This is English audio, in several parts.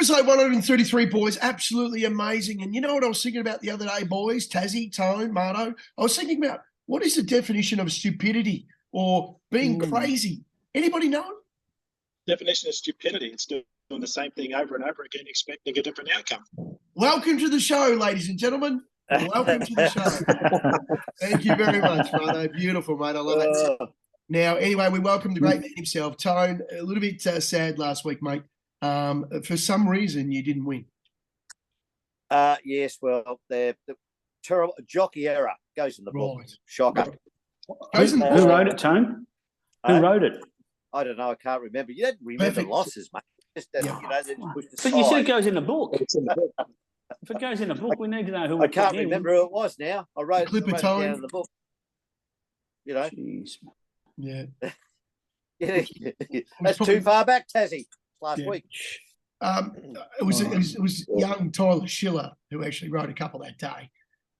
Episode 133, boys, absolutely amazing. And you know what I was thinking about the other day, boys? Tassie, Tone, Marto. I was thinking about what is the definition of stupidity or being crazy? Anybody know? Definition of stupidity. It's doing the same thing over and over again, expecting a different outcome. Welcome to the show, ladies and gentlemen. Welcome to the show. Thank you very much, Marto. Beautiful, mate. I love it. Now, anyway, we welcome the great man himself, Tone. A little bit sad last week, mate. For some reason, you didn't win. Yes, well, the terrible jockey error goes in the book. Right. Shocker. Who wrote it, Tone? Who wrote it? I don't know. I can't remember. You don't remember Perfect. losses, mate. Just, Yeah. But you said it goes in the book. If it goes in the book, we need to know who. I can't remember who it was now. I wrote Clip it of down time. in the book. You know, Jeez. Yeah. That's too far back, Tassie. Last Yeah. week. It was young Tyler Schiller who actually wrote a couple that day.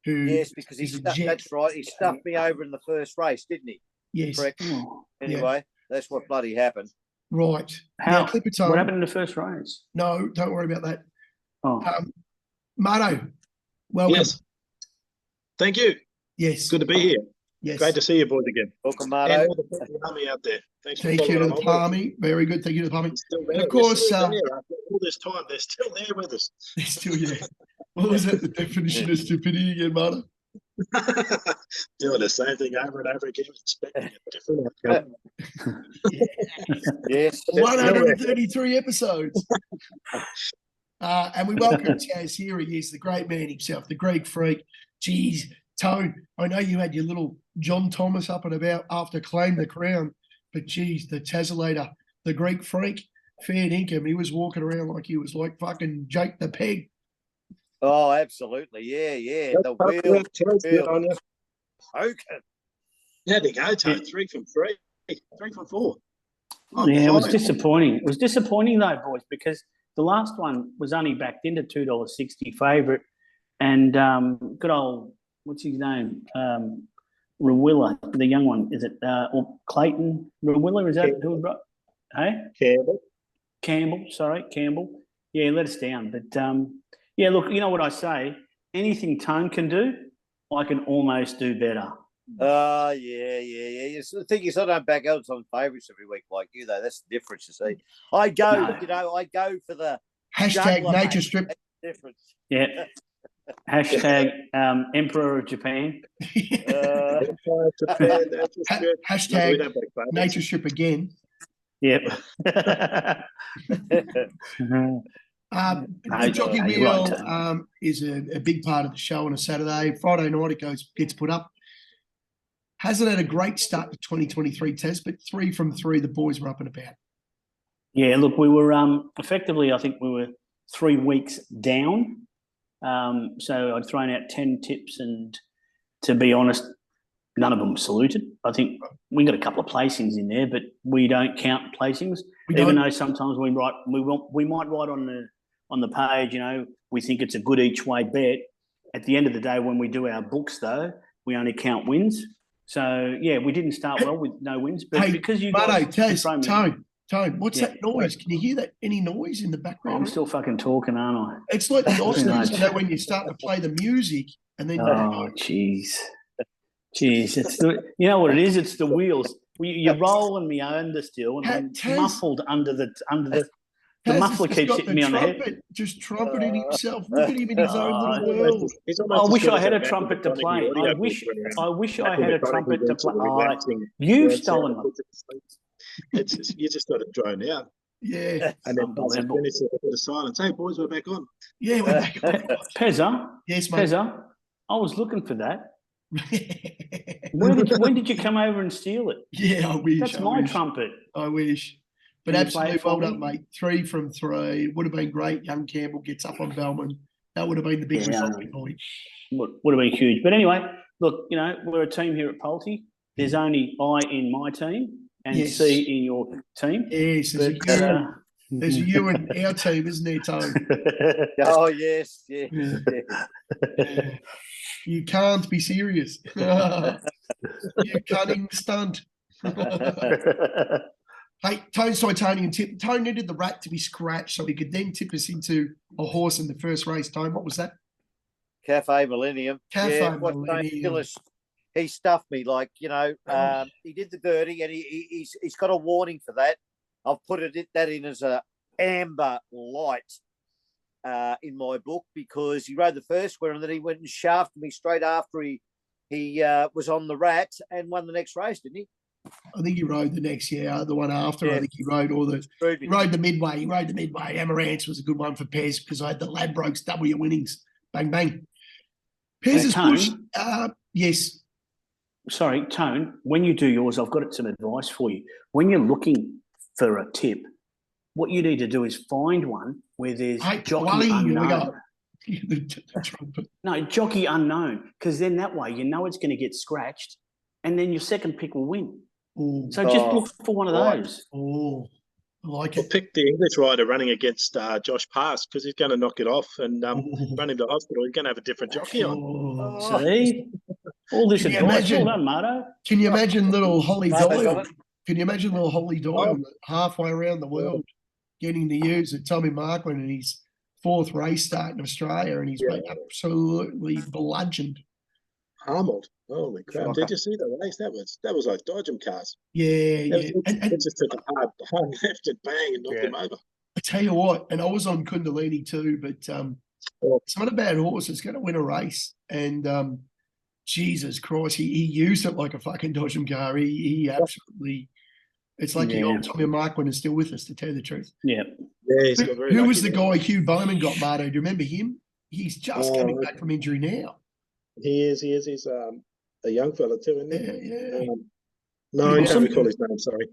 Who? Yes, because that's right. He stuffed me over in the first race, didn't he? Yes. Correct. Anyway, that's what bloody happened. Right. How? Now, clip of time. What happened in the first race? No, don't worry about that. Oh, Marto, welcome. Yes. Thank you. Yes. Good to be here. Yes. Great to see you boys again. Welcome, And Marto. all the people army out there. Thanks for Thank you to following the along. Palmy. Very good. Thank you to the Palmy. They're still there. And of course, They're still there after all this time. They're still there with us. they're still yeah. What was that? The definition of stupidity again, Marto? Doing the same thing over and over again, expecting a different outcome. Yes. 133 episodes. And we welcome Chaz. Here he is, the great man himself, the Greek freak. Geez, Tone, I know you had your little John Thomas up and about after claim the crown, but geez, the Tasselator, the Greek freak, fair dinkum, he was walking around like he was like fucking Jake the Peg. Oh, absolutely. Yeah. The wheel. Good on you. Okay. There you go, Tone. 3 from 3. 3 from 4. Oh, yeah, it was fine. disappointing. It was disappointing though, boys, because the last one was only backed into $2.60 favourite, and good old what's his name, Rawilla, the young one, is it or Clayton Rawilla? Is that who? Hey, Campbell. Sorry, Campbell. Yeah, he let us down, but yeah, look, you know what I say. Anything Tone can do, I can almost do better. Yeah. The thing is, I don't back odds on favourites every week like you, though. That's the difference, you see. I go for the Hashtag juggler, nature mate. strip. That's the difference. Yeah. Hashtag Emperor of Japan. Hashtag nature strip again. Yep. The Jockey Wheel is a big part of the show on a Saturday. Friday night it gets put up. Hasn't had a great start to 2023 test, but 3 from 3 the boys were up and about. Yeah, look, we were effectively, I think we were 3 weeks down. So I'd thrown out 10 tips, and to be honest, none of them saluted. I think we got a couple of placings in there, but we don't count placings, even though sometimes we might write on the page, you know, we think it's a good each way bet. At the end of the day, when we do our books, though, we only count wins. So yeah, we didn't start well with no wins, but because you guys, Tone, what's that noise? Can you hear that? Any noise in the background? I'm still fucking talking, aren't I? It's like the Oscars, you know, when you start to play the music and then. Oh, jeez, it's you know what it is? It's the wheels. You're rolling me under still, and I'm muffled under the The muffler keeps hitting me on the head. Just trumpeting himself. Look at him in his own little world. I wish I had a trumpet to play. I wish I had a trumpet to play. You've stolen them. You just got it drone out. Yeah. And then finish it with a silence. Hey, boys, we're back on. Yeah, we're back on. Pezza? Yes, mate. Pezza, I was looking for that. When did you come over and steal it? Yeah, I wish. That's my trumpet. I wish. But absolutely well done, mate. 3 from 3. Would have been great. Young Campbell gets up on Bellman. That would have been the big result. Would have been huge. But anyway, look, you know, we're a team here at Pulte. There's only I in my team and C in your team. Yes, there's a you in our team, isn't there, Tone? Oh, yes. Yeah. You can't be serious. You cunning stunt. Hey, Tone's Titanian tip. Tone needed the rat to be scratched so he could then tip us into a horse in the first race. Tone, what was that? Cafe Millennium. Cafe what Millennium. He stuffed me, like, he did the birdie, and he's got a warning for that. I've put that in as a amber light in my book, because he rode the first one and then he went and shafted me straight after he was on the rat and won the next race, didn't he? I think he rode the next year, the one after. Yeah. I think he rode he rode the midway. He rode the midway. Amaranth was a good one for Pez because I had the Ladbrokes W winnings. Bang, bang. Pez's push. Yes. Sorry, Tone, when you do yours, I've got some advice for you. When you're looking for a tip, what you need to do is find one where there's jockey unknown. No, jockey unknown, because then that way you know it's going to get scratched, and then your second pick will win. Ooh. So just look for one of those. Oh, I like it. Pick the English rider running against Josh Pass, because he's going to knock it off and run him to hospital. He's going to have a different jockey on. See? All this advice. Well done, Marto. Can you imagine little Holly Doyle? Can you imagine little Holly Doyle halfway around the world getting to use it? Tommy Markland in his fourth race start in Australia, and he's been absolutely bludgeoned. Hammered. Holy crap. Did you see the race? That was like dodgem cars. Yeah. It just took a hard left and bang and knocked him over. I tell you what, and I was on Kundalini too, but some of the bad horse is going to win a race, and Jesus Christ, he used it like a fucking dodgem car. He absolutely. It's like the old Tommy Markland is still with us, to tell you the truth. Yeah. Who was the guy Hugh Bowman got, Marto? Do you remember him? He's just coming back from injury now. He is. He's a young fella too, isn't he? Yeah. No, I can't recall his name. Sorry.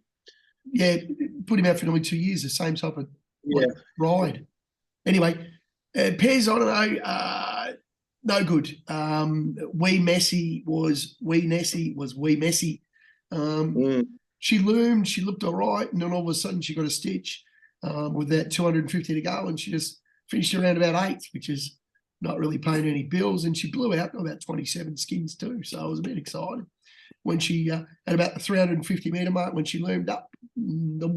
Yeah, put him out for nearly 2 years. The same type of ride. Anyway, Pez, I don't know. No good. Wee Messi was Wee Messi. She loomed. She looked all right, and then all of a sudden she got a stitch with that 250 to go, and she just finished around about 8th, which is not really paying any bills. And she blew out about 27 skins too, so I was a bit excited when she at about the 350 metre mark when she loomed up. No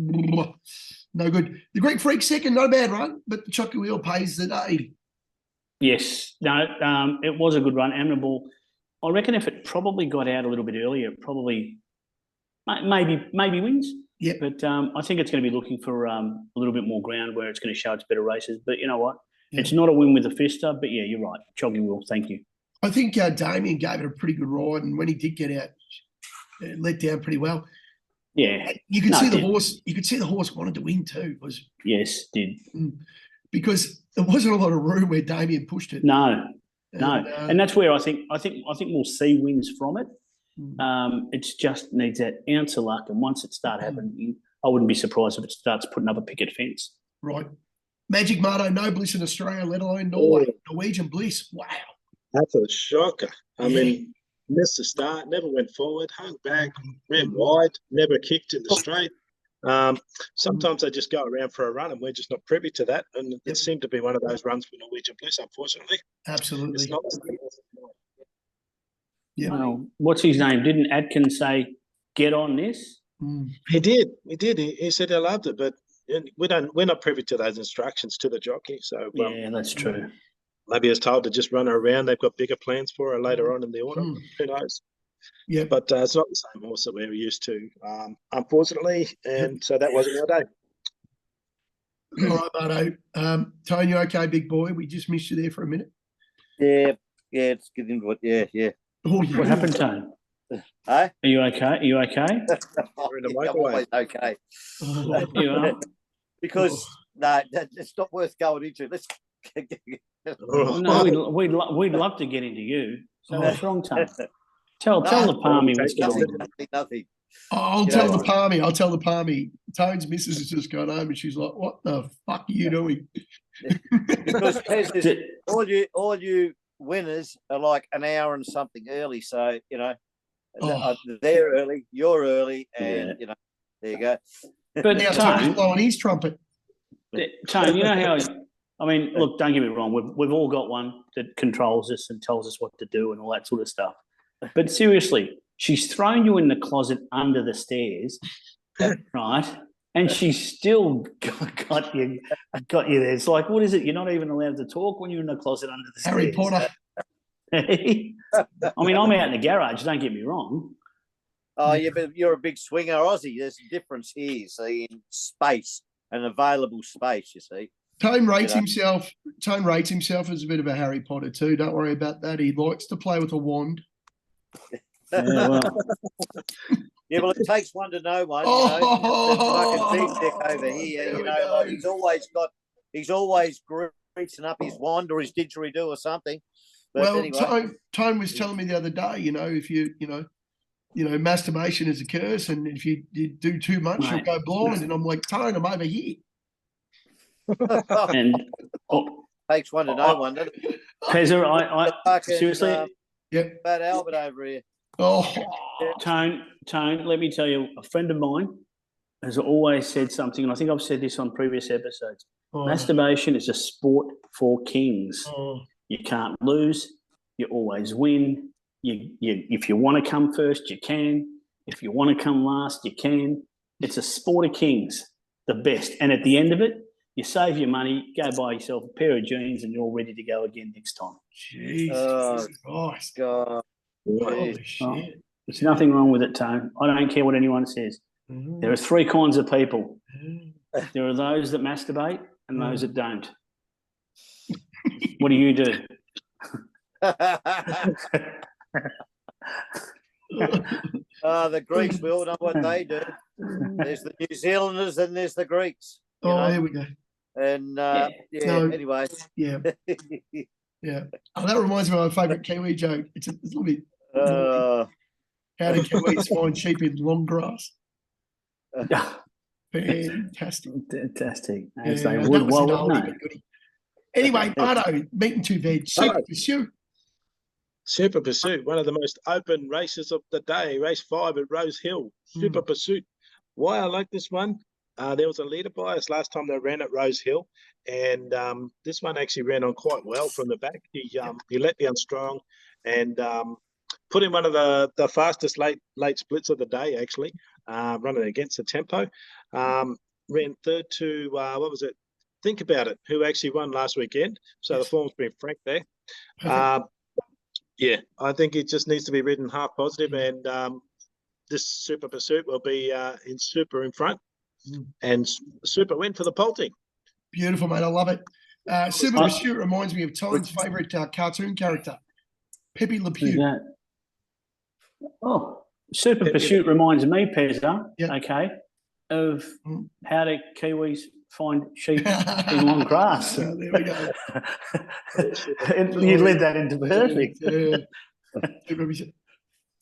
good. The Greek Freak second, not a bad run, but the Choccy Wheel pays the day. Yes, no, it was a good run, admirable. I reckon if it probably got out a little bit earlier, it probably maybe wins. Yeah, but I think it's going to be looking for a little bit more ground where it's going to show its better races. But you know what? Yeah. It's not a win with the Fister, but yeah, you're right. Choccy Wheel, thank you. I think Damien gave it a pretty good ride, and when he did get out, it let down pretty well. Yeah, you could see the horse. You could see the horse wanted to win too. Did because there wasn't a lot of room where Damien pushed it. No, and that's where I think we'll see wins from it. It just needs that ounce of luck, and once it starts happening, I wouldn't be surprised if it starts putting up a picket fence. Right. Magic Marto, no bliss in Australia, let alone Norway. Norwegian bliss. Wow. That's a shocker. I mean, missed the start, never went forward, hung back, ran wide, never kicked in the straight. Sometimes they just go around for a run, and we're just not privy to that. And it seemed to be one of those runs for Norwegian bliss, unfortunately. Absolutely. It's not. Yeah. Well, what's his name? Didn't Atkins say, get on this? He did. He said he loved it, but we're not privy to those instructions to the jockey. So yeah, that's true. Maybe it's told to just run her around. They've got bigger plans for her later on in the order. Who knows? Yeah, but it's not the same horse that we're used to, unfortunately, and so that wasn't our day. All right, Marto. Tony, you okay, big boy? We just missed you there for a minute. Yeah, it's good input. Yeah. Oh, yeah. What happened, Tony? Hey? Are you okay? I'm always okay. You are? Because it's not worth going into. Let's. No, we'd love to get into you. So what's wrong, Tony? Tell the Palmy what's going on. Nothing. I'll tell the Palmy. Tone's missus has just gone home and she's like, "What the fuck are you doing?" Because all you winners are like an hour and something early, so they're early, you're early, and there you go. But now Tone's blowing his trumpet. Tone, you know how? I mean, look, don't get me wrong. We've all got one that controls us and tells us what to do and all that sort of stuff. But seriously, she's thrown you in the closet under the stairs, right? and she still got you there. It's like, what is it? You're not even allowed to talk when you're in the closet under the stairs. Harry Potter. I mean, I'm out in the garage. Don't get me wrong. Oh, yeah, but you're a big swinger Aussie. There's a difference here, you see, in space and available space, you see. Tone rates himself. Tone rates himself as a bit of a Harry Potter too. Don't worry about that. He likes to play with a wand. Yeah, well, Yeah, well, it takes one to know one. Oh, you know, fucking big dick over here. there You we know, go. like he's always greasing up his wand or his didgeridoo or something. But well, anyway, Tone was telling me the other day. If you masturbation is a curse, and if you do too much, you'll Right. go blind. And I'm like, Tone, I'm over here. and takes one to know one. Doesn't it? Pezza, I Fucking, seriously, Yep. Fat Albert over here. Oh, Tone, let me tell you, a friend of mine has always said something, and I think I've said this on previous episodes. Masturbation is a sport for kings. You can't lose. You always win. If you want to come first, you can. If you want to come last, you can. It's a sport of kings, the best. And at the end of it, you save your money, go buy yourself a pair of jeans, and you're all ready to go again next time. Jesus Christ. God. Holy Jeez. shit. There's nothing wrong with it, Tone. I don't care what anyone says. There are three kinds of people. There are those that masturbate and those that don't. What do you do? The Greeks, we all know what they do. There's the New Zealanders and there's the Greeks. Here we go. And So- anyway. Yeah. Yeah. Oh, that reminds me of my favourite Kiwi joke. It's a little bit. Uh, How do Kiwis find sheep in long grass? Fantastic. Fantastic. Yeah, As they that would, was why an wouldn't oldie they? but goodie. Anyway, Ardo, meat and two veg, super pursuit. Super Pursuit, one of the most open races of the day. Race 5 at Rose Hill. Super Pursuit. Why I like this one? There was a leader bias last time they ran at Rose Hill, and this one actually ran on quite well from the back. He let down strong, and put in one of the fastest late splits of the day. Actually, running against the tempo. Ran third to what was it? Think About It, who actually won last weekend. So the form's been frank there. Yeah, I think it just needs to be ridden half positive, and this Super Pursuit will be in super in front, and super win for the Polting. Beautiful, mate. I love it. Super Pursuit reminds me of Tone's favourite cartoon character, Pepe Le Who's Pew. that? Oh, Super Pursuit reminds me, Pezza, okay, of how do Kiwis find sheep in long grass. There we go. You led that into perfect. Yeah.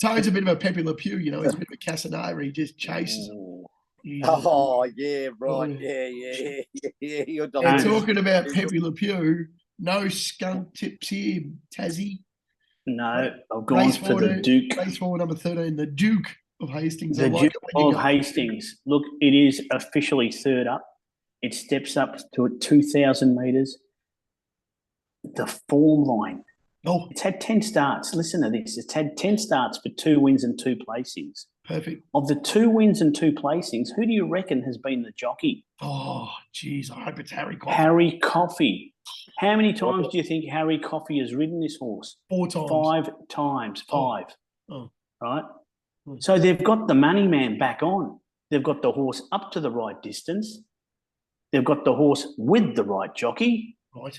Tone's a bit of a Pepe Le Pew, he's a bit of a Casanova. He just chases. oh, yeah, right. Yeah. You're And talking about Pepe Le Pew, no skunk tips here, Tassie. No, I've gone for the Duke. Race 4, number 13, the Duke of Hastings. The Duke of Hastings. Look, it is officially third up. It steps up to 2,000 metres. The form line. Oh, it's had 10 starts. Listen to this. It's had 10 starts for 2 wins and 2 placings. Perfect. Of the 2 wins and 2 placings, who do you reckon has been the jockey? Oh, geez. I hope it's Harry Coffey. Harry Coffey. How many times do you think Harry Coffey has ridden this horse? 4 times. 5 times. 5. Oh. Right? So they've got the money man back on. They've got the horse up to the right distance. They've got the horse with the right jockey. Right.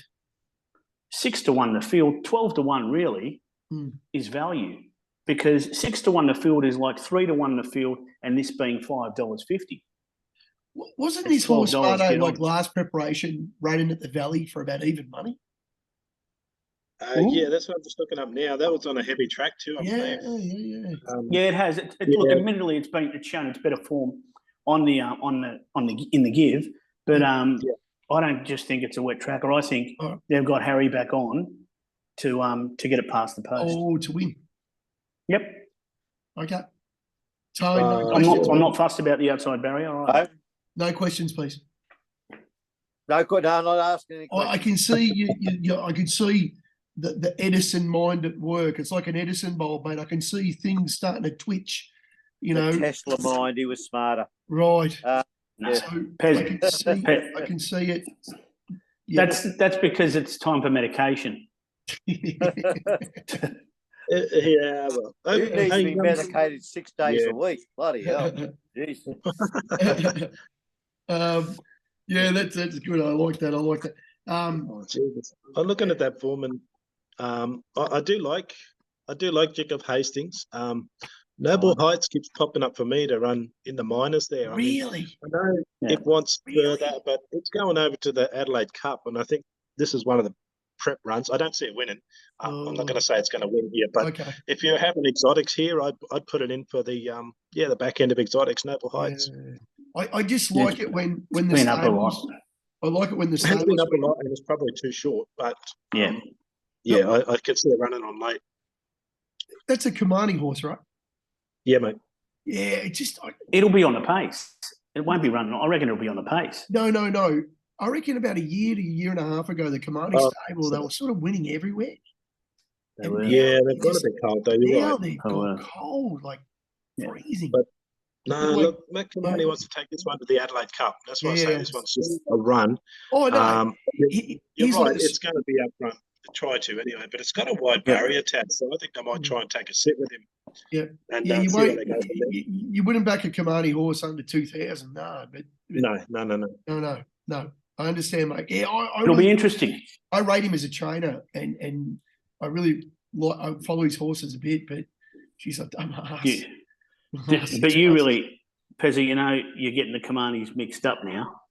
6 to 1 the field, 12 to 1 really is value, because 6 to 1 the field is like 3 to 1 the field, and this being $5.50. Wasn't this horse Sparto, like last preparation running at the Valley for about even money? Yeah, that's what I'm just looking up now. That was on a heavy track too. Yeah. Yeah, it has. Look, admittedly, it's shown its better form on the in the give, but I don't just think it's a wet tracker. I think they've got Harry back on to get it past the post. Oh, to win. Yep. Okay. Tone, I'm not fussed about the outside barrier. All right. No questions, please. No, good. I'm not asking any questions. I can see you. I can see the Edison mind at work. It's like an Edison bulb, mate. I can see things starting to twitch. The Tesla mind. He was smarter. Right. So Pez, I can see, Pez. I can see it. Yeah. That's because it's time for medication. Yeah, well, Who needs to be medicated 6 days Yeah. a week? Bloody hell. Jeez. Yeah, that's good. I like that. Oh, Jesus. I'm looking at that form, and I do like Jacob Hastings. Noble Heights keeps popping up for me to run in the minors there. Really? I know Yeah. it wants Really? further, but it's going over to the Adelaide Cup, and I think this is one of the prep runs. I don't see it winning. I'm not going to say it's going to win here, but Okay. if you're having exotics here, I'd put it in for the the back end of exotics, Noble Heights. Yeah. I just like it when the been up a lot. stables. I like it when the It has been stables. up a lot, and it's probably too short, but Yeah. I could see it running on late. That's a commanding horse, right? Yeah, mate. Yeah, it just It'll be on the pace. It won't be running. I reckon it'll be on the pace. no. I reckon about a year to a year and a half ago, the commanding stable, they were sort of winning everywhere. They And were. now Yeah, they've it got a just- bit cold though. You're Now right. they've Oh, got wow. cold, like Yeah. freezing. But No, Like- look, Matt Kamani wants to take this one to the Adelaide Cup. That's why I say Yeah. this one's just a run. Oh no, You're he's right. like It's going to be up front. Try to anyway, but it's got a wide Yeah. barrier tag, so I think I might try and take a sit with him. Yeah. And yeah, you see where won't. they go from there. You wouldn't back a commanding horse under 2,000, no. But No. no. I understand, mate. Yeah, I It'll really, be interesting. I rate him as a trainer, and I really like. I follow his horses a bit, but she's a dumbass. But you really, Pezza, you're getting the Commandis mixed up now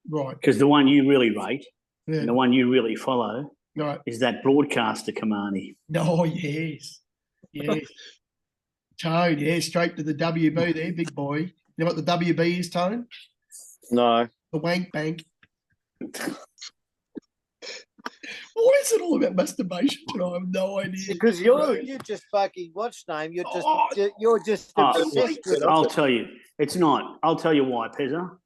Right. because the one you really rate Yeah. and the one you really follow Right. is that broadcaster Commandi. No, yes. Tone, yeah, straight to the WB there, big boy. You know what the WB is, Tone? No. The wank bank. What is it all about masturbation tonight? I have no idea. Because you're just fucking what's name? You're just obsessed with I'll tell you, it's not. I'll tell you why, Pezza.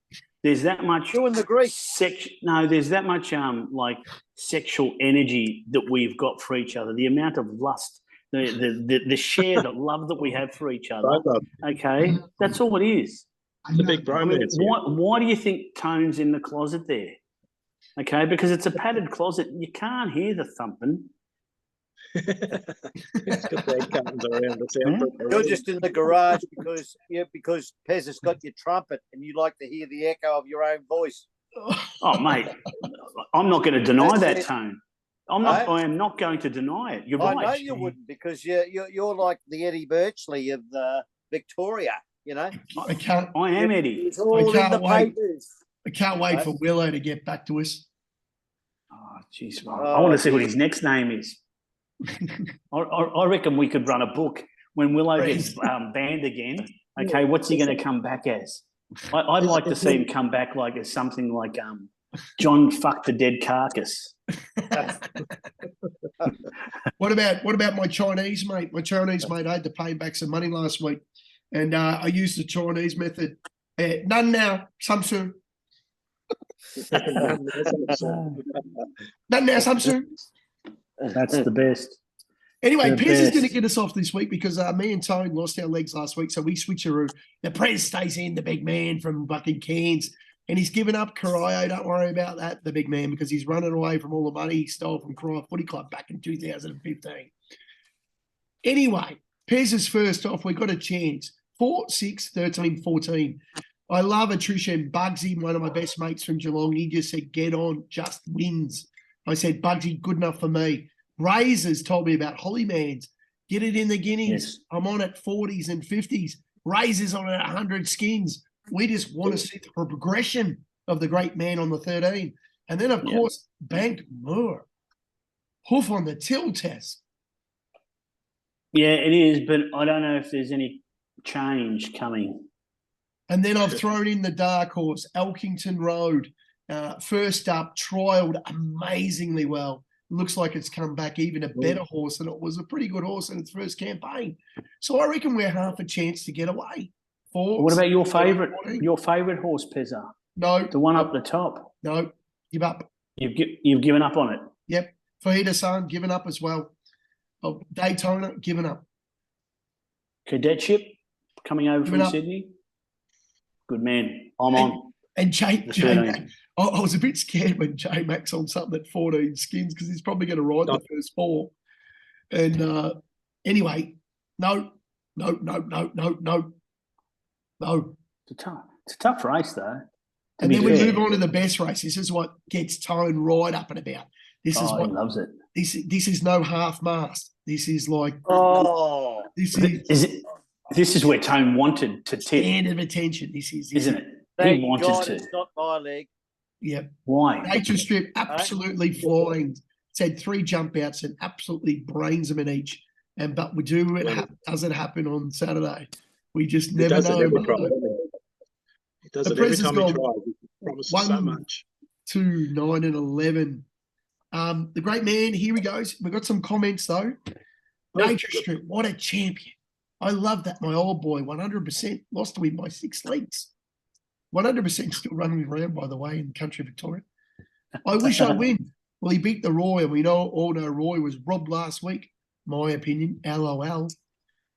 There's that much doing the Greek. there's that much like sexual energy that we've got for each other. The amount of lust, the shared love that we have for each other. Okay, that's all it is. It's a big bromance. Why do you think Tone's in the closet there? Okay, because it's a padded closet. You can't hear the thumping. It's got bed curtains around the soundproof. You're just in the garage because Pez has got your trumpet and you like to hear the echo of your own voice. Oh, mate, I'm not going to deny That's that, it. Tone. I No? am not going to deny it. You're I right. know you wouldn't because you're like the Eddie Birchley of Victoria. I can't. I am Eddie. It's all in can't the wait. papers. I can't wait for Willow to get back to us. Oh, jeez. I want to see what his next name is. I reckon we could run a book when Willow gets banned again. Okay, what's he going to come back as? I'd like to see him come back like as something like John fucked the dead carcass. What about my Chinese mate? My Chinese mate, I had to pay him back some money last week, and I used the Chinese method. None now, Samsung. None now, Samsung. That's the best. Anyway, The Pez is best. going to get us off this week because me and Tone lost our legs last week, so we switcheroo. The Prez stays in, the big man from fucking Cairns, and he's given up Corio. Don't worry about that, the big man, because he's running away from all the money he stole from Corio Footy Club back in 2015. Anyway, Pez is first off. We got a chance. 4, 6, 13, 14. I love attrition. Bugsy, one of my best mates from Geelong, he just said, get on, just wins. I said, Bugsy, good enough for me. Razors told me about Hollymans. Get it in the guineas. Yes. I'm on at 40s and 50s. Razors on at 100 skins. We just want to see the progression of the great man on the 13. And then, of course, Bank Moore. Hoof on the till test. Yeah, it is, but I don't know if there's any change coming. And then I've thrown in the dark horse, Elkington Road. First up, trialled amazingly well. Looks like it's come back even a better horse, and it was a pretty good horse in its first campaign. So I reckon we're half a chance to get away. What about your favourite horse, Pezza? No. The one up the top. No. Give up. You've given up on it. Yep. Fajita San, given up as well. Oh, Daytona, given up. Cadetship coming over Given from up. Sydney. Good man. I'm on. And J The Mac, 13. I was a bit scared when J Mac's on something at 14 skins because he's probably going to ride the first 4. And anyway, no. It's a tough race, though. And then we move on to the best race. This is what gets Tone right up and about. This is what he loves it. This is no half mast. This is like This is where Tone wanted to tip. Stand of attention. This is isn't it? Thank He wanted God to. it's not my leg. Yep. Why? Nature Strip absolutely flying. It's had 3 jump outs and absolutely brains them in each. But we do does it happen on Saturday? We just never know. It does it every time he tries. He promises so much. 2, 9, and 11. The great man, here he goes. We've got some comments though. Nature Strip, what a champion. I love that. My old boy, 100% lost to him by 6 lengths. 100% still running around, by the way, in country Victoria. I wish I win. Well, he beat the Roy, and we all know Roy was robbed last week. My opinion, LOL.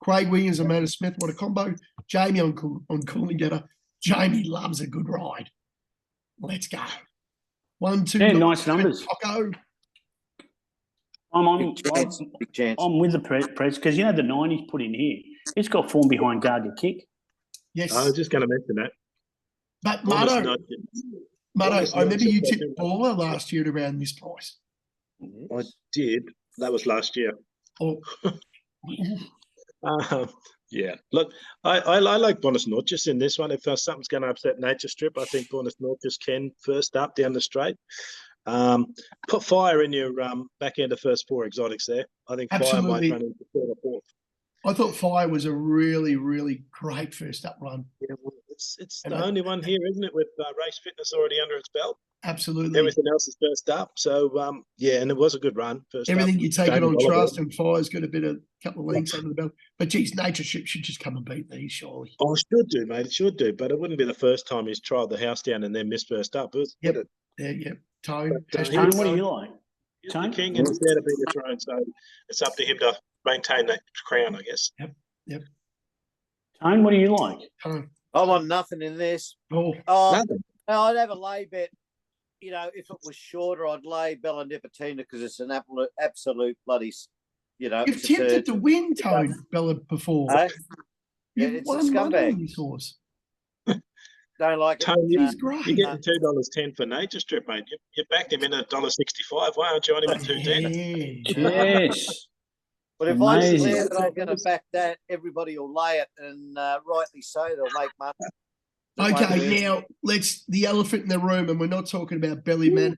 Craig Williams and Matt Smith, what a combo. Jamie on Coolangatta. Jamie loves a good ride. Let's go. 1, 2. Yeah, nice numbers. Taco. I'm Big chance. I'm with the press because you know the 9 he's put in here. He's got form behind Garga Kick. Yes. I was just going to mention that. But Marto, I remember you tipped Baller last year at around this price. I did. That was last year. Oh. Yeah. Look, I like Bonus Notches in this one. If something's going to upset Nature Strip, I think Bonus Notches can first up down the straight. Put Fire in your back end of first 4 exotics there. I think Absolutely. Fire might run into 3rd or 4th. I thought Fire was a really, really great first up run. Yeah, well, it's the only one here, isn't it, with race fitness already under its belt? Absolutely. Everything else is first up. So, yeah, and it was a good run. Everything you take it on trust, and Fire's got a couple of lengths under the belt. But, geez, Nature Strip should just come and beat these, surely. Oh, it should do, mate. It should do. But it wouldn't be the first time he's tried the house down and then missed first up. Would it? Yeah. Tone. Tone, what do you like? He's the king and he's there to be the throne. So it's up to him to maintain that crown, I guess. Yep. Tone, what do you like? Tone. I'm on nothing in this. Nothing. No, I'd have a lay bet. You know, if it was shorter, I'd lay Bella Nipotina because it's an absolute bloody, You've tipped it to win, Tone, Bella, before. You've it's won a money scumbag. on this horse. Don't like it. Tone, He's great. You're getting $2.10 for Nature Strip, mate. You backed him in at $1.65. Why aren't you on him at $2.10? Yes. But if I declare that I'm going to back that, everybody will lay it, and rightly so, they'll make money. Okay, now let's the elephant in the room, and we're not talking about Ben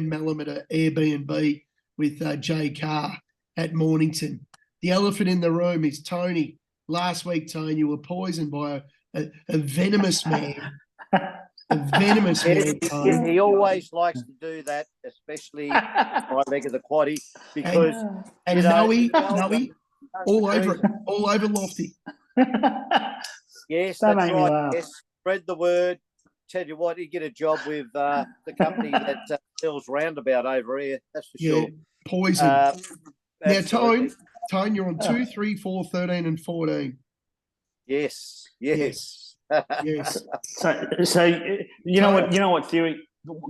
Mallam at an Airbnb with Jay Carr at Mornington. The elephant in the room is Tony. Last week, Tony, you were poisoned by a venomous man. A venomous man. Tony. He always likes to do that, especially my leg of the quaddie, because and Noe, all over Lofty. Yes, that's right. Yes. Spread the word. Tell you what, you get a job with the company that sells Roundabout over here. That's for sure. Poison. Now, Tone, you're on 2, 3, 4, 13, and 14. Yes. Yes. So you know what theory?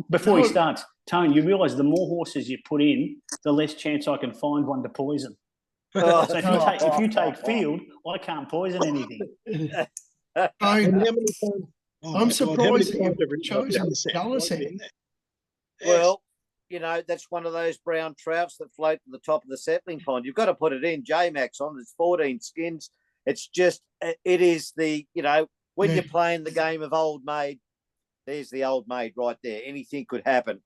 Before he starts, Tone, you realise the more horses you put in, the less chance I can find one to poison. So if you take field, I can't poison anything. I'm surprised that you've chosen Dallas. Well, that's one of those brown trouts that float to the top of the settling pond. You've got to put it in. J-Max on. It's 14 skins. It's just, it is the, when you're playing the game of old maid, there's the old maid right there. Anything could happen.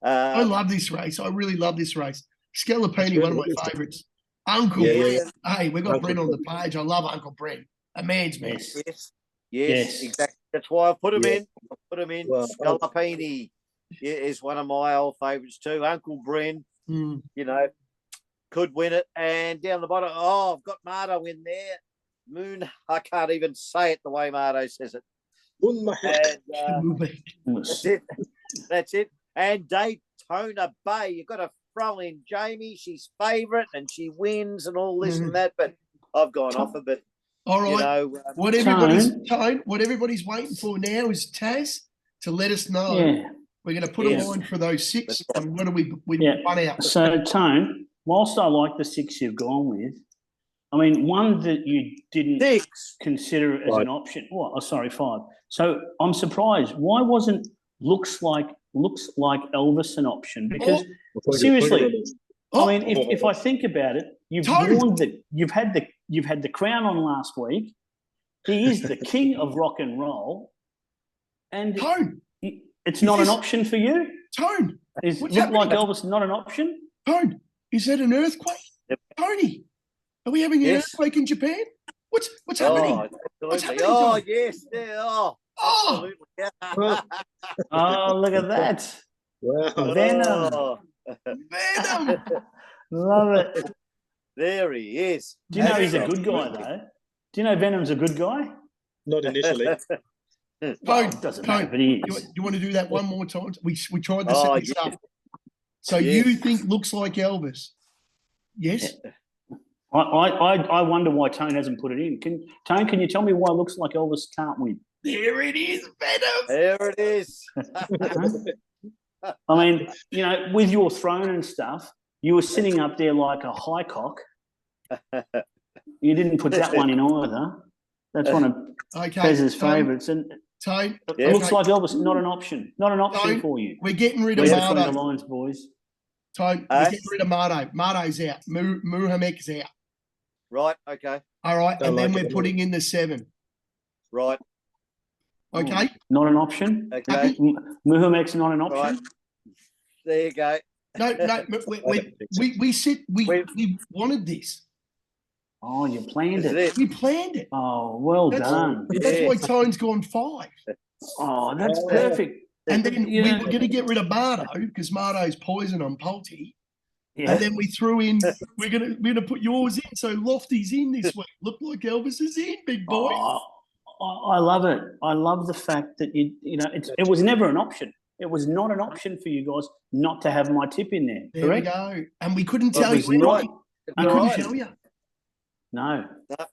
I love this race. I really love this race. Scalapini, one of my favourites. Uncle Brent. Hey, we got Brent on the page. I love Uncle Brent. A man's man. Yes, exactly. That's why I put him in. Well, Scalapini is one of my old favourites too. Uncle Brent, could win it. And down the bottom, I've got Marto in there. Moon, I can't even say it the way Marto says it. And, that's it. And Daytona Bay, you've got to throw in Jamie. She's favourite and she wins and all this and that. But I've gone off a bit. All right. What everybody's waiting for now is Taz. to let us know. Yeah. We're going to put Yes. a line for those 6, That's right. and what do we Yeah. one out? So, Tone, whilst I like the 6 you've gone with, I mean, one that you didn't 6. consider as an option. What? Oh, sorry, 5. So I'm surprised. Why wasn't looks like Elvis an option? Because seriously, I mean, if I think about it, you've had the crown on last week. He is the king of rock and roll, and it's not an option for you. Tone, Is look like Elvis not an option? Tone, is that an earthquake? Yep. Tony, are we having an earthquake in Japan? What's happening? What's happening? Oh, yes. Yeah. Oh, absolutely. Oh, look at that. Wow. Venom. Venom. Love it. There he is. Do you know he's a good guy, though? Do you know Venom's a good guy? Not initially. Well, it doesn't matter, but he is. You want to do that one more time? We tried to Oh, set this yes. up. So you think looks like Elvis? Yes. I wonder why Tone hasn't put it in. Tone, can you tell me why it looks like Elvis can't win? There it is, Venom. There it is. I mean, you know, with your throne and stuff, you were sitting up there like a high cock. You didn't put that one in either. That's one of Pez's favourites. And Tone, it looks like Elvis, not an option. Not an option for you. We're getting rid of Read between the Mardo. lines, boys. Tone, we're getting rid of Mardo. Mardo's out. Muhammad's out. Right, okay. All right, Don't and then like we're it. putting in the 7. Right, Okay. Not an option. okay. Muhammad's not an option. Right. There you go. No, we wanted this. Oh, you planned This is it. it. We planned it. Oh, well done. That's why Tone's gone 5. Oh, that's perfect. And then You we know- were going to get rid of Mardo because Mardo's poison on Polty. Yeah. And then we threw in, we're gonna put yours in. So Lofty's in this week. Look like Elvis is in, big boy. Oh, I love it. I love the fact that you know it was never an option. It was not an option for you guys not to have my tip in there. There correct? we go. And we couldn't It tell was you not anything. an We couldn't option. tell you No.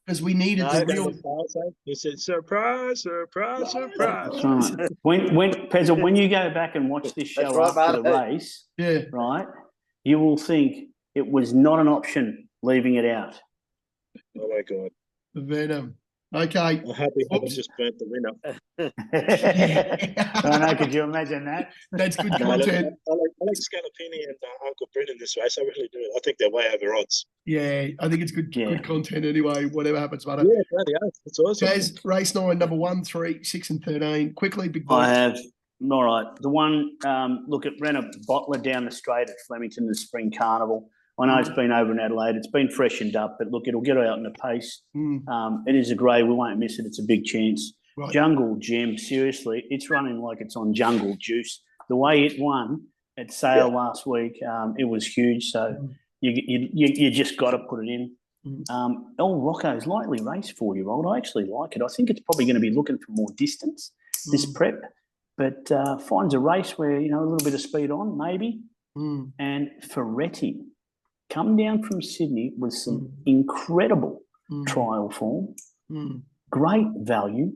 because we needed the real. He said, surprise, surprise, surprise. That's right. When Pezza, when you go back and watch this show That's right, after the mate. race, Yeah. right, you will think it was not an option leaving it out. Oh my God. The Venom. Okay. I'm happy I Oops. just burnt the winner. I know, could you imagine that? That's good No, I like content. Scalapini and Uncle Brett in this race. I really do. I think they're way over odds. Yeah, I think it's good content anyway, whatever happens, mate. Yeah, bloody hell. That's awesome. Jazz, race 9, number 1, 3, 6, and 13. Quickly, big boy. I have. All right. The one, look, it ran a bottler down the straight at Flemington, the Spring Carnival. I know it's been over in Adelaide. It's been freshened up, but look, it'll get out in the pace. It is a grey. We won't miss it. It's a big chance. Right. Jungle Gym, seriously, it's running like it's on jungle juice. The way it won at Sale last week, it was huge. So you just got to put it in. El Rocco's lightly raced 4-year-old. I actually like it. I think it's probably going to be looking for more distance this prep, but finds a race where, you know, a little bit of speed on, maybe. And Ferretti come down from Sydney with some incredible trial form, great value.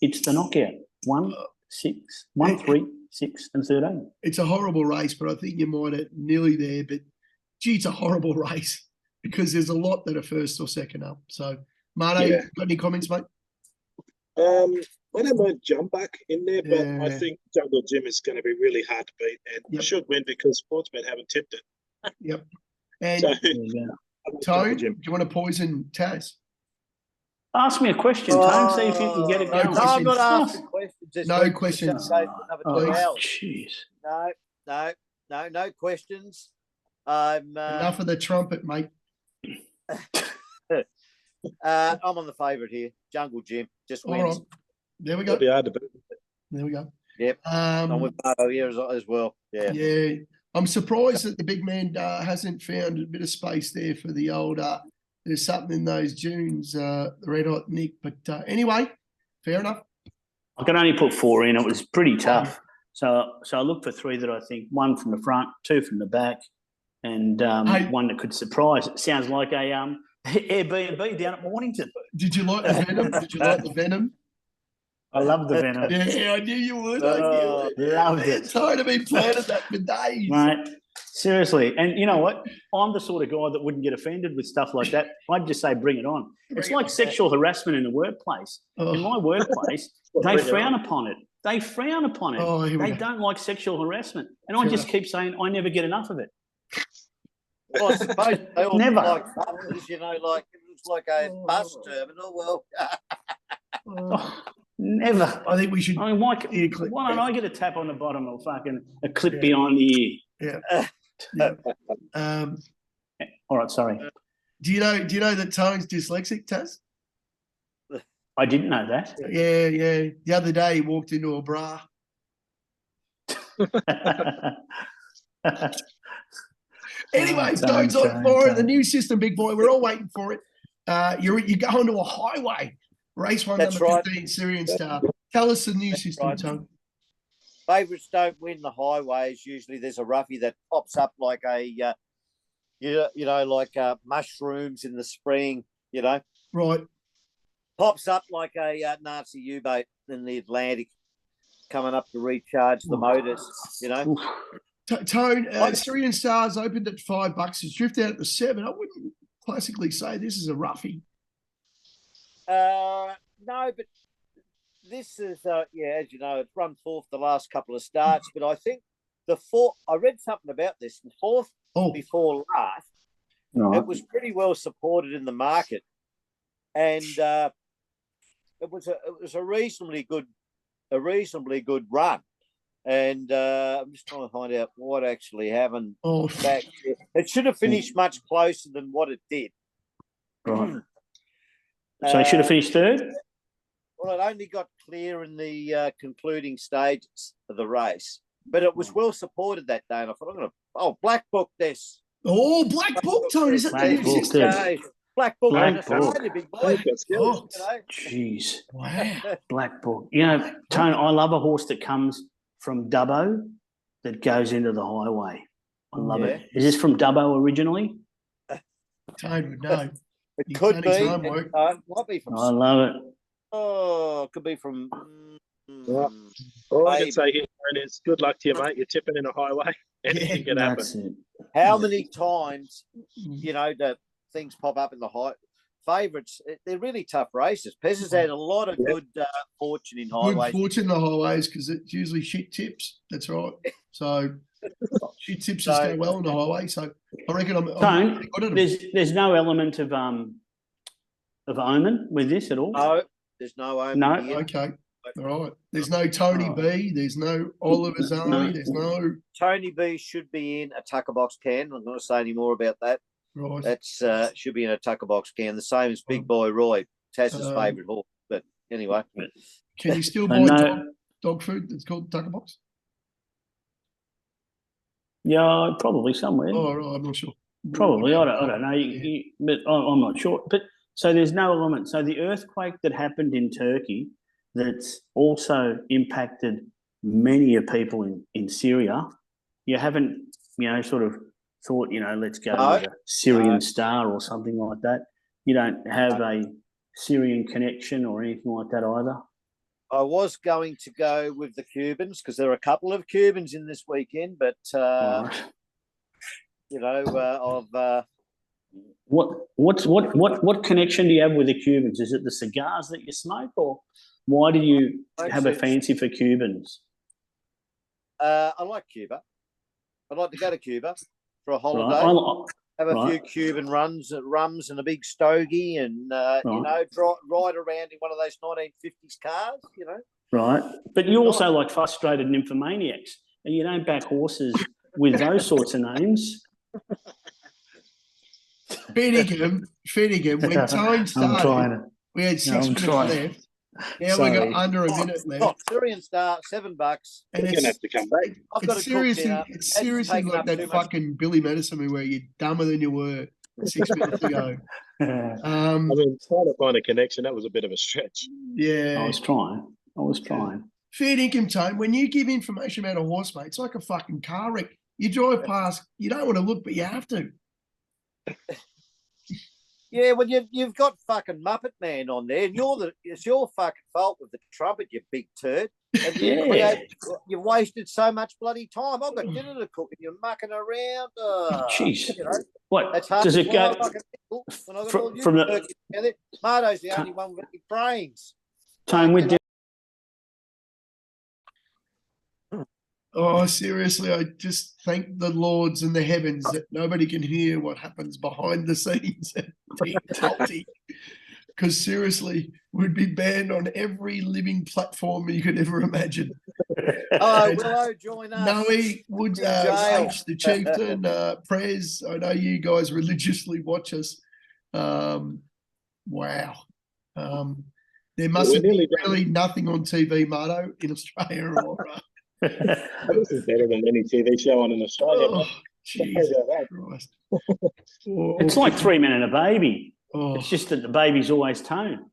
It's the knockout. 1, 6, 1, 3, 6, and 13. It's a horrible race, but I think you might have nearly there. But gee, it's a horrible race because there's a lot that are first or second up. So, Marty, got any comments, mate? I don't mind jump back in there, but I think Jungle Gym is going to be really hard to beat and should win because sportsmen haven't tipped it. Yep. And So, Tone, do you want to poison Taz? Ask me a question, Tone. See if you can get it no going. No, I'm not questions. asking questions. This No week. questions. Just say another 2 please. hours. Jeez. No questions. I'm Enough of the trumpet, mate. I'm on the favourite here. Jungle Gym just All wins. right. There we it'll go. be hard to beat. There we go. Yep. I'm with Mardo here as well. Yeah. Yeah. I'm surprised that the big man hasn't found a bit of space there for the old. There's something in those dunes, the Red Hot Nick. But anyway, fair enough. I could only put 4 in. It was pretty tough. So I looked for 3 that I think, 1 from the front, 2 from the back, and one that could surprise. It sounds like a Airbnb down at Mornington. Did you like the Venom? Did you like the Venom? I love the venom. Yeah, I knew you would. I knew it. Loved Man, it. Tone have been planning that for days. Mate, seriously. And you know what? I'm the sort of guy that wouldn't get offended with stuff like that. I'd just say, bring it on. It's Bring it like on. sexual harassment in the workplace. Oh. In my workplace, they frown upon it. They frown upon it. Oh, here we They go. don't like sexual harassment. And I just keep saying, I never get enough of it. Well, I suppose they all Never. like buses, you know, like it looks like a bus terminal. Well, Oh, never. I think we should. I mean, why clip. don't I get a tap on the bottom or fucking a clip behind the ear? Yeah. All right, sorry. Do you know that Tone's dyslexic, Taz? I didn't know that. Yeah. The other day he walked into a bra. Anyway, Tone's on fire. The new system, big boy. We're all waiting for it. You're going to a highway. Race 1, That's number right. 15, Syrian Star. Tell us the new system, right. Tone. favourites don't win the highways. Usually, there's a roughie that pops up like a, like mushrooms in the spring. You know, Right. pops up like a Nazi U-boat in the Atlantic, coming up to recharge the motors. You know. Tone, Syrian Stars opened at $5. It's drifted out to 7. I wouldn't classically say this is a roughie. No, but this is, as you know, it's run fourth the last couple of starts. But I think the fourth, I read something about this. The fourth before last, it was pretty well supported in the market, and it was a reasonably good run. And I'm just trying to find out what actually happened back there. It should have finished much closer than what it did. Right. So it should have finished third? Well, it only got clear in the concluding stages of the race. But it was well supported that day. And I thought, Black Book this. Oh, Black Book, Tone. Is that the new system? Black Book. Black Book. Big boy. Jeez. Wow. Black Book. You know, Tone, I love a horse that comes from Dubbo that goes into the highway. I love it. Is this from Dubbo originally? Tone would know. It could be. It might be from. I love it. Oh, it could be from. All I can say here is good luck to you, mate. You're tipping in a highway. Anything can happen. That's it. How many times, the things pop up in the high favourites? They're really tough races. Pez has had a lot of good fortune in highways. Good fortune in the highways because it's usually shit tips. That's right. So shit tips just go well on the highway. So I reckon I'm Tone, there's no element of omen with this at all? No, there's no omen. No. Here. Okay. All right. There's no Tony B. There's no Oliver Zani. There's no Tony B should be in a tucker box can. I'm not going to say any more about that. Right. That's should be in a tucker box can. The same as Big Boy Roy, Taz's favourite horse. But anyway, can you still buy dog food that's called tucker box? Yeah, probably somewhere. Oh, right. I'm not sure. Probably. I don't know. But I'm not sure. But so there's no element. So the earthquake that happened in Turkey that's also impacted many of people in Syria, you haven't, sort of thought, let's go with a Syrian Star or something like that. You don't have a Syrian connection or anything like that either? I was going to go with the Cubans because there are a couple of Cubans in this weekend, but what connection do you have with the Cubans? Is it the cigars that you smoke, or why do you have a fancy for Cubans? I like Cuba. I'd like to go to Cuba for a holiday. Have a few Cuban rums and a big stogie, and ride around in one of those 1950s cars. Right, but you also like frustrated nymphomaniacs, and you don't back horses with those sorts of names. Finnegan, when time started, we had 6 minutes left. Now we got under a minute left. Syrian Star, $7. And You're gonna have to come back. It's seriously like that fucking Billy Madison movie where you're dumber than you were 6 minutes ago. I mean, trying to find a connection, that was a bit of a stretch. Yeah. I was trying. Fair income, Tone. When you give information about a horse, mate, it's like a fucking car wreck. You drive past, you don't want to look, but you have to. Yeah, well, you've got fucking Muppet Man on there, and it's your fucking fault with the trumpet, you big turd. And you've wasted so much bloody time. I've got dinner to cook, and you're mucking around. Jeez. You know, What that's hard does to it go when I got all you from the working together. Mardo's the only one with any brains. Tone with? Oh, seriously, I just thank the Lords and the heavens that nobody can hear what happens behind the scenes at Team Choccy. Because seriously, we'd be banned on every living platform you could ever imagine. Oh, Willow, join us. Noe, Woods, Sage, the Chieftain, Prez, I know you guys religiously watch us. Wow. There must be really nothing on TV, Mardo, in Australia or... This is better than any TV show on in Australia. Oh, Jesus Christ. It's like 3 Men and a Baby. Oh. It's just that the baby's always Tone.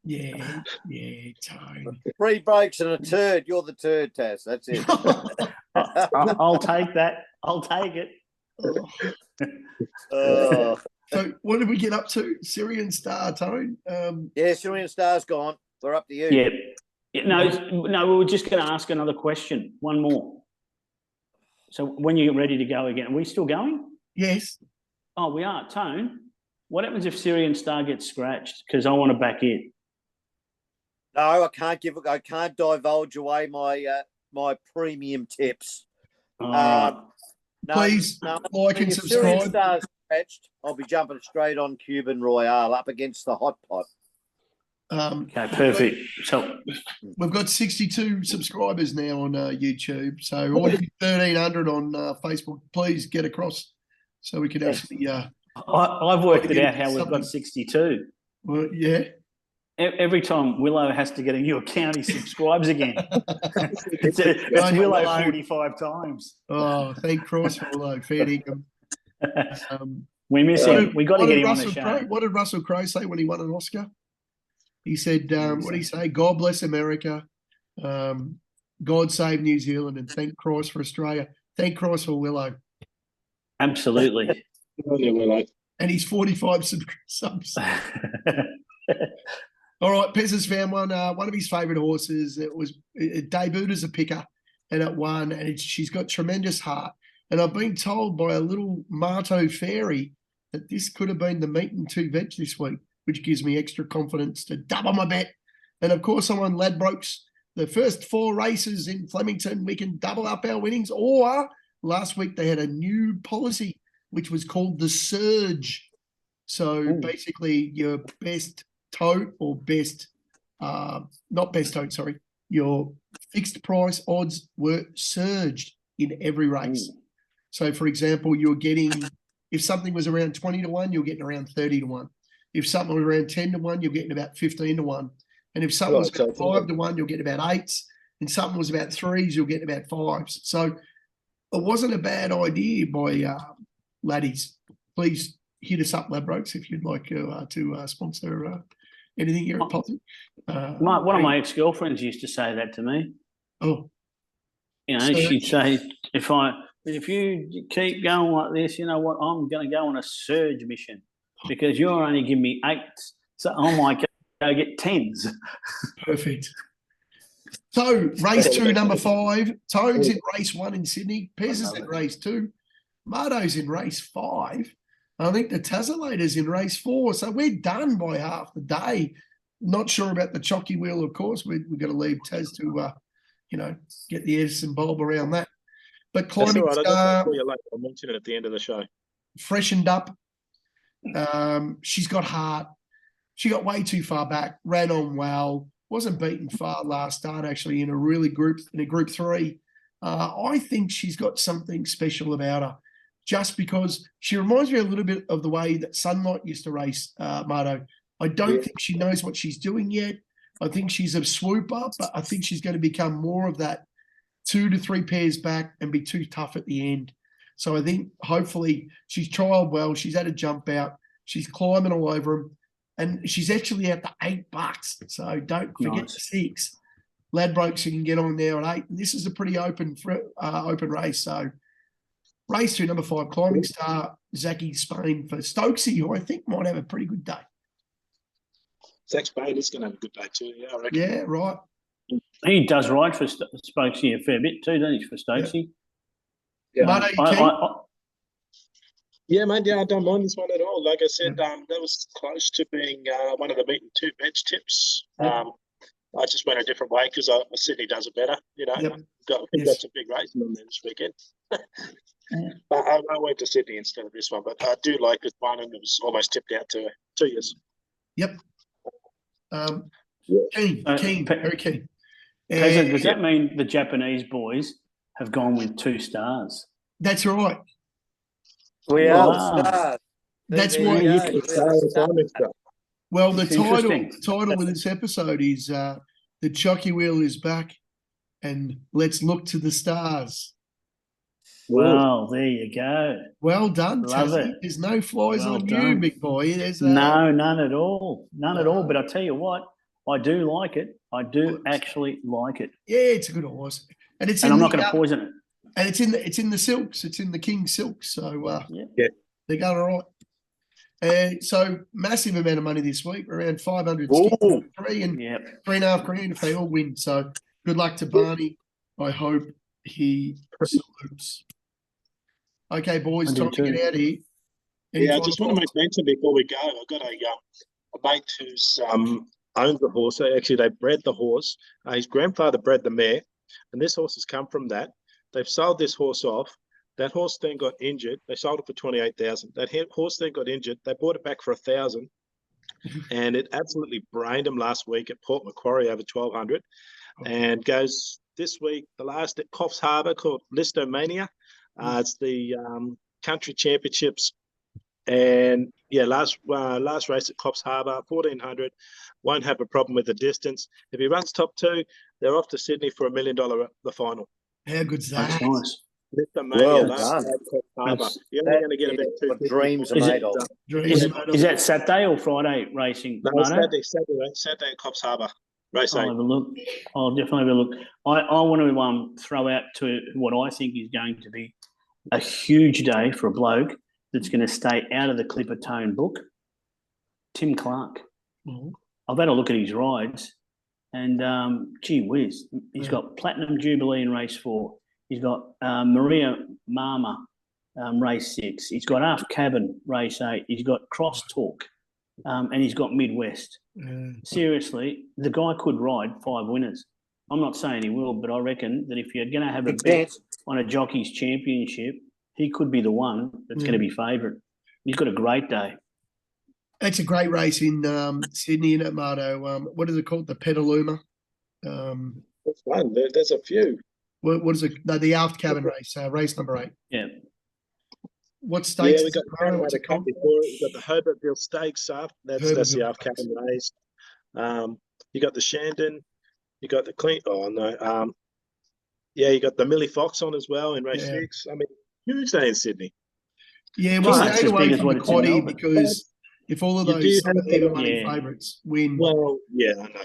Yeah, Tone. 3 breaks and a turd. You're the turd, Taz. That's it. I'll take that. I'll take it. So what did we get up to? Syrian Star, Tone? Yeah, Syrian Star's gone. We're up to you. Yeah. No, we were just going to ask another question. One more. So when you're ready to go again, are we still going? Yes. Oh, we are. Tone, what happens if Syrian Star gets scratched? Because I want to back it. No, I can't divulge away my premium tips. Please like and subscribe. Syrian Star's scratched, I'll be jumping straight on Cuban Royale up against the hot pot. Okay, perfect. So we've got 62 subscribers now on YouTube. So all you 1,300 on Facebook, please get across so we can actually. I've worked it out how we've got 62. Well, yeah. Every time Willow has to get a new account, he subscribes again. it's Willow 45 times. Oh, thank Christ for Willow. Fair income. We miss him. We got to get him on the show. What did Russell Crowe say when he won an Oscar? He said, what did he say? God bless America. God save New Zealand, and thank Christ for Australia. Thank Christ for Willow. Absolutely. And he's 45 subs. All right, Pez's found one of his favourite horses. It debuted as a picker, and it won, and she's got tremendous heart. And I've been told by a little Marto fairy that this could have been the meat and 2 veg this week, which gives me extra confidence to double my bet. And of course, I'm on Ladbrokes. The first 4 races in Flemington, we can double up our winnings. Or last week they had a new policy, which was called the Surge. So basically, your best tote or not best tote, sorry, your fixed price odds were surged in every race. So, for example, you're getting, if something was around 20 to 1, you're getting around 30 to 1. If something was around 10 to 1, you're getting about 15 to 1. And if something was about 5 to 1, you'll get about 8s. And something was about 3s, you'll get about 5s. So it wasn't a bad idea by laddies. Please hit us up, Ladbrokes, if you'd like to sponsor anything here at Posse. One of my ex-girlfriends used to say that to me. Oh. You know, she'd say, if you keep going like this, you know what, I'm going to go on a surge mission because you're only giving me 8s. So I might go get 10s. Perfect. So, race 2, number 5. Tone's in race 1 in Sydney. Pez is in race 2. Mardo's in race 5. I think the Tasselator's in race 4. So we're done by half the day. Not sure about the Choccy wheel, of course. We've got to leave Taz to, get the Edison bulb around that. But Climbing Star, I'll mention it at the end of the show. Freshened up. She's got heart. She got way too far back. Ran on well. Wasn't beaten far last start, actually, in a group 3. I think she's got something special about her, just because she reminds me a little bit of the way that Sunlight used to race, Mardo. I don't think she knows what she's doing yet. I think she's a swooper, but I think she's going to become more of that 2 to 3 pairs back and be too tough at the end. So I think hopefully she's trialled well. She's had a jump out. She's climbing all over them. And she's actually at the $8. So don't forget the 6. Ladbrokes, you can get on there at 8. And this is a pretty open race. So race 2, number 5, Climbing Star, Zachy Spain for Stokesy, who I think might have a pretty good day. Zach Spain is going to have a good day too. Yeah, I reckon. Yeah, right. He does ride for Stokesy a fair bit too, doesn't he? For Stokesy. Yeah. Mate, are you keen? Yeah, mate. Yeah, I don't mind this one at all. Like I said, that was close to being one of the meeting two bench tips. I just went a different way because Sydney does it better. You know, Yep. got some big racing on there this weekend. But I went to Sydney instead of this one. But I do like this one, and it was almost tipped out to 2 years. Yep. Keen, very keen. Does that mean the Japanese boys have gone with 2 stars? That's right. We are the stars. That's There why. you go. Well, the It's title of this episode is "The Choccy Wheel is back," and let's look to the stars. Well, there you go. Well done, Love Tassie. it. There's no flies Well on done. you, big boy. There's No, none at all. None at all. But I tell you what, I do like it. I do actually like it. Yeah, it's a good horse, and it's. And in I'm not the, going to poison it. And it's in the silks. It's in the King silks. So yeah, they're going all right. So massive amount of money this week, around 500 3 and $3.5 if they all win. So good luck to Barney. I hope he salutes. Okay, boys, time to get out of here. I just want to make mention before we go. I've got a mate who's owns the horse. Actually, they bred the horse. His grandfather bred the mare, and this horse has come from that. They've sold this horse off. That horse then got injured. They sold it for 28,000. That horse then got injured. They bought it back for 1,000, and it absolutely brained him last week at Port Macquarie over 1,200, and goes this week the last at Coffs Harbour called Listomania. It's the country championships, and last race at Coffs Harbour 1,400. Won't have a problem with the distance. If he runs top 2, they're off to Sydney for $1 million the final. How good's that? That's nice. Well done. You're only going to get about 2 what dreams are made of. Is that Saturday or Friday racing? No, Saturday at Coffs Harbour. Race I'll 8. have a look. I'll definitely have a look. I want to throw out to what I think is going to be a huge day for a bloke that's going to stay out of the Clipper Tone book. Tim Clark. Mm-hmm. I've had a look at his rides, and gee whiz, he's got Platinum Jubilee in race 4. He's got Maria Mama race 6. He's got Half Cabin race 8. He's got Crosstalk, and he's got Midwest. Seriously, the guy could ride 5 winners. I'm not saying he will, but I reckon that if you're going to have a bet on a jockey's championship, he could be the one that's going to be favourite. He's got a great day. It's a great race in Sydney, isn't it, Marto? What is it called? The Petaluma? It's fun. There's a few. What is it? No, the Aft Cabin race, race number 8. Yeah. What stakes? We got what's it called? before. We got the Herbertville Stakes up. That's the Aft Cabin race. You got the Shandon. You got the Clean. Oh no. You got the Millie Fox on as well in race 6. I mean, huge day in Sydney. Yeah, we're staying away from the quaddy because if all of those even money favourites win. Well, I know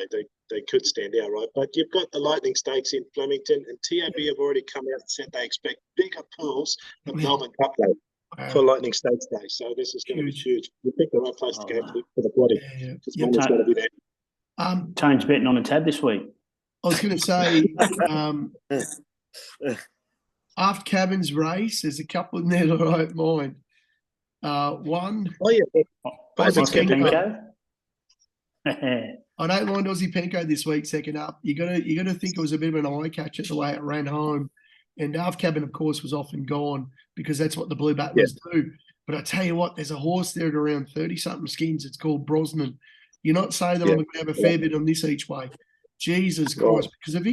they could stand out, right? But you've got the Lightning Stakes in Flemington, and TAB have already come out and said they expect bigger pools than Melbourne Cup Day for Lightning Stakes Day. So this is going to be huge. You picked the right place to go for the quaddy because money's going to be there. Tone's betting on a tab this week. I was going to say, Aft Cabin's race, there's a couple in there that I don't mind. One. Oh, yeah. Aussie Penko. I don't mind Aussie Penko this week, second up. You got to think it was a bit of an eye catcher the way it ran home. And Aft Cabin, of course, was off and gone because that's what the Blue Battlers do. But I tell you what, there's a horse there at around 30-something skins. It's called Brosnan. You're not saying that I'm going to have a fair bit on this each way. Jesus Christ. Because if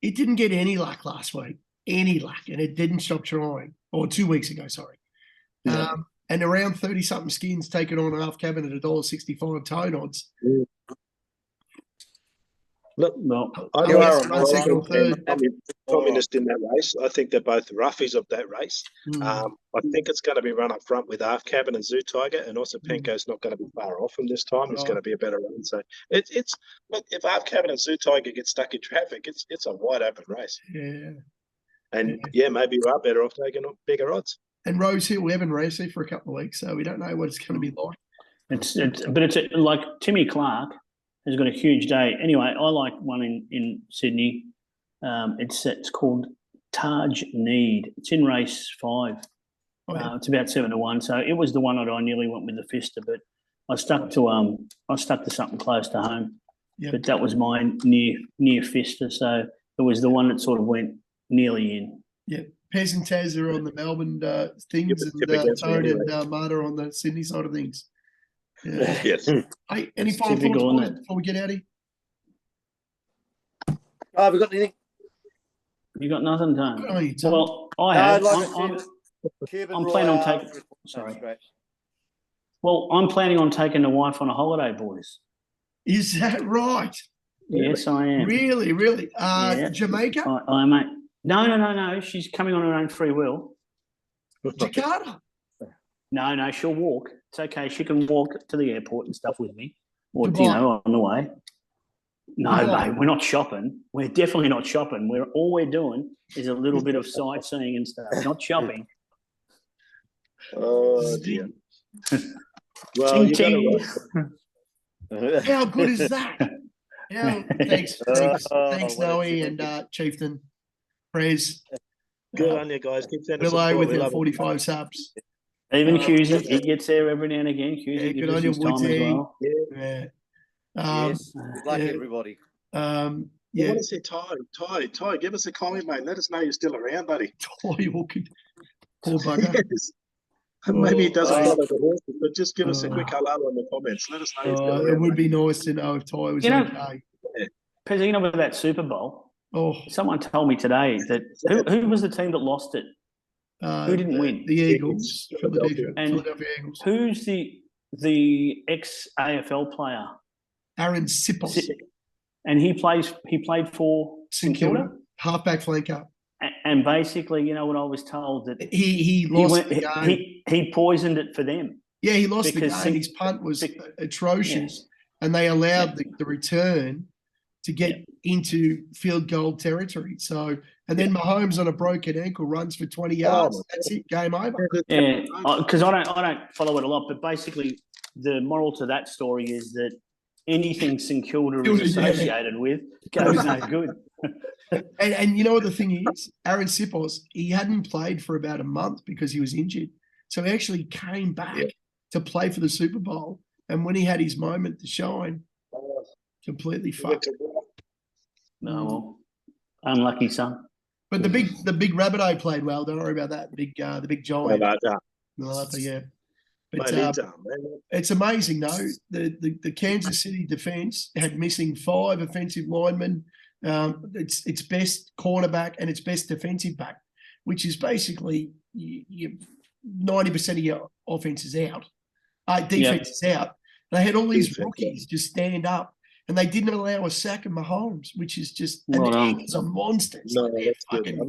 it didn't get any luck last week, and it didn't stop trying. Or 2 weeks ago, sorry. Yeah. And around 30-something skins taken on Half Cabin at $1.65 tone odds. Mm. Look, you are second or third. Communist in that race. I think they're both roughies of that race. I think it's going to be run up front with Half Cabin and Zoo Tiger, and also Penko's not going to be far off from this time. It's going to be a better run. So it's look, if Half Cabin and Zoo Tiger get stuck in traffic, it's a wide open race. Yeah. And maybe you are better off taking bigger odds. and Rose Hill, we haven't raced there for a couple of weeks, so we don't know what it's going to be like. It's like Timmy Clark has got a huge day. Anyway, I like one in Sydney. It's called Taj Need. It's in race 5. Oh, yeah. It's about 7-1. So it was the one that I nearly went with the Fister, but I stuck to something close to home. Yeah. But that was my near Fister. So it was the one that sort of went nearly in. Yeah. Pez and Taz are on the Melbourne things, and Tone and Marta on the Sydney side of things. Yeah. Yes. Hey, any It's final typical, thoughts isn't it? before we get out of here? Oh, have we got anything? You got nothing, Tone? Good on you, Tone. Well, I have. like I said, Cuban I'm planning on Royale taking. from Sorry. scratch. Well, I'm planning on taking the wife on a holiday, boys. Is that right? Yes, I am. Really, really? Yeah. Jamaica? I mate. No. She's coming on her own free will. Jakarta? No, she'll walk. It's okay. She can walk to the airport and stuff with me, or Dubai. on the way. No, Dubai. mate, we're not shopping. We're definitely not shopping. All we're doing is a little bit of sightseeing and stuff, not shopping. Oh dear. Well, you got Ting, to How good is that? Thanks, what a Noe chicken. and Chieftain, Prez, Good on you guys. Keep sending Willow support. with We their love it. 45 subs. Even Cusey, he gets there every now and again. Cusey Yeah, gives good us on you, his time as Woodsy. well. Yeah. Yes, good luck, yeah. everybody. I Yeah. want to see Ty, give us a comment, mate. Let us know you're still around, buddy. Toy walking. Poor bugger. Yes. Maybe he doesn't Oh. follow the horses, but just give us a quick hello in the comments. Let us know you're still It around. would be nice to know if Toy was okay. Because with that Super Bowl, Oh, someone told me today that who was the team that lost it? Who didn't win? The Eagles, Philadelphia And Eagles. who's the ex-AFL player? Aaron Sipos, And he played for St Kilda, halfback flanker. And basically, what I was told that He lost the game. he poisoned it for them. Yeah, he lost the because game. His punt was atrocious, and they allowed the return to get into field goal territory. So, and then Mahomes on a broken ankle runs for 20 yards. That's it, game over. Yeah, because I don't follow it a lot, but basically the moral to that story is that anything St Kilda is associated with goes no good. And you know what the thing is? Aaron Sipos, he hadn't played for about a month because he was injured. So he actually came back to play for the Super Bowl. And when he had his moment to shine, completely fucked. No, well, unlucky son. But the big Rabbitoh played well. Don't worry about that. The big giant. Yeah. But it's amazing though. The Kansas City defense had missing 5 offensive linemen. Its best cornerback and its best defensive back, which is basically 90% of your offense is out. Defense is out. They had all these rookies just stand up, and they didn't allow a sack of Mahomes, which is just and the Eagles are monsters. No, that's good.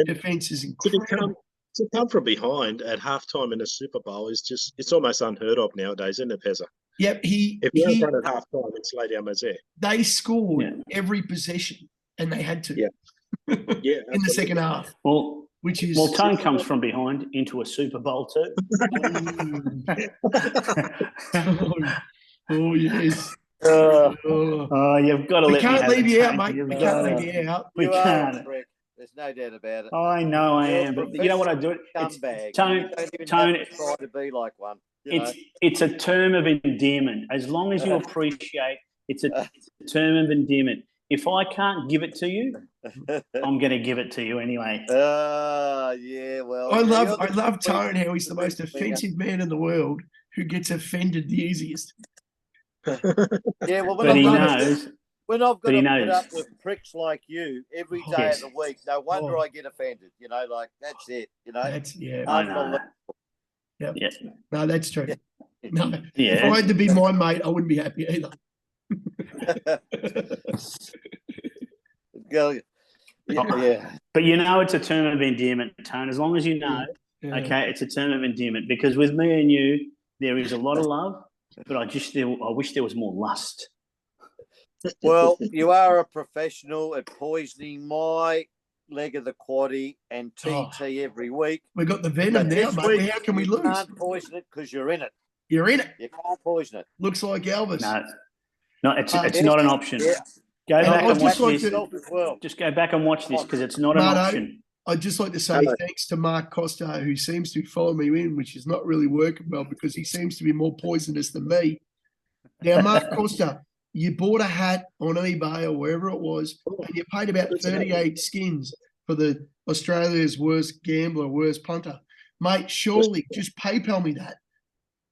Defense is incredible. To come from behind at halftime in a Super Bowl it's almost unheard of nowadays, isn't it, Pezza? Yep, if you're in front at halftime, it's lay down Mosaic. They scored every possession, and they had to. Yeah, in the second half. Well, which is Tone comes from behind into a Super Bowl too. Oh yes. You've got to let me can't have leave it, you out, Tone. mate. We can't leave you out. We can't. There's no doubt about it. I know I am, but you know what I do? Scumbag. Tone, try to be like one. It's a term of endearment. As long as you appreciate, it's a term of endearment. If I can't give it to you, I'm going to give it to you anyway. Yeah. Well, I love Tone. How he's the most offensive man in the world who gets offended the easiest. Yeah. Well, but he knows. When I've got to put up with pricks like you every day of the week, no wonder I get offended. Like that's it. That's I know. Yep. Yeah. No, that's true. No. Yeah. If I had to be my mate, I wouldn't be happy either. Yeah. But it's a term of endearment, Tone. As long as you know, okay, it's a term of endearment. Because with me and you, there is a lot of love, but I wish there was more lust. Well, you are a professional at poisoning my leg of the quaddie and TT every week. We got the venom But now, this mate. week, How can we you lose? can't poison it because you're in it. You're in it. You can't poison it. Looks like Elvis. No, it's Yes. not an option. Yeah. Go And back I'd and just watch like this. to- As well. Just go back and watch this because it's not an Marto, option. I'd just like to say Hello. thanks to Mark Costa, who seems to be following me in, which is not really working well because he seems to be more poisonous than me. Now, Mark Costa, you bought a hat on eBay or wherever it was, and you paid about 38 skins for the Australia's worst gambler, worst punter. Mate, surely just PayPal me that.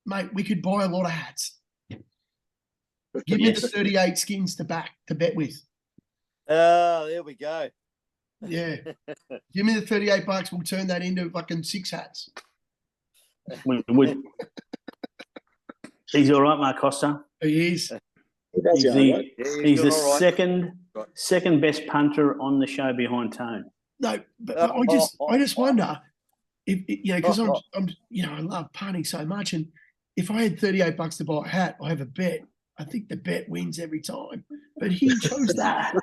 Mate, we could buy a lot of hats. Give me the Yes. 38 skins to bet with. There we go. Yeah. Give me the 38 bucks. We'll turn that into fucking 6 hats. He's all right, Mark Costa. He is. He does, He's yeah, the, right? Yeah, he's the doing all right. second best punter on the show behind Tone. No, but I just wonder if because I'm I love punting so much, and if I had 38 bucks to buy a hat, I have a bet. I think the bet wins every time. But he chose that.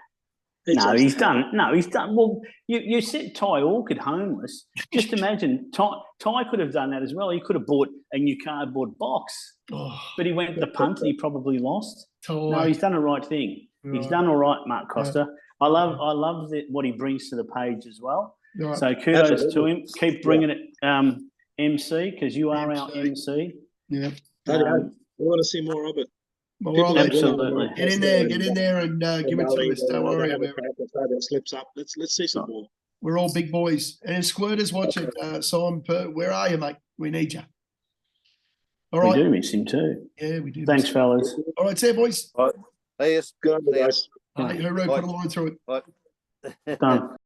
He's done. Well, you said Ty orchid homeless. Just imagine Ty could have done that as well. He could have bought a new cardboard box, but he went the punt and he probably lost. No, he's done the right thing. Right. He's done all right, Mark Costa. I love what he brings to the page as well. Right. So kudos Absolutely. to him. Keep bringing it, MC, because you are our MC. Yeah. We want to see more of it. Well, People right, Absolutely. get in there and give it to us. Don't worry about it. That slips up. Let's see some more. We're all big boys. And if Squirters watch it, Simon, where are you, mate? We need you. All right. We do miss him too. Yeah, we do. Thanks, fellas. All right, see you, boys. Yes. Good on you guys. Hey, hooroo, put a line through it. Right. Done.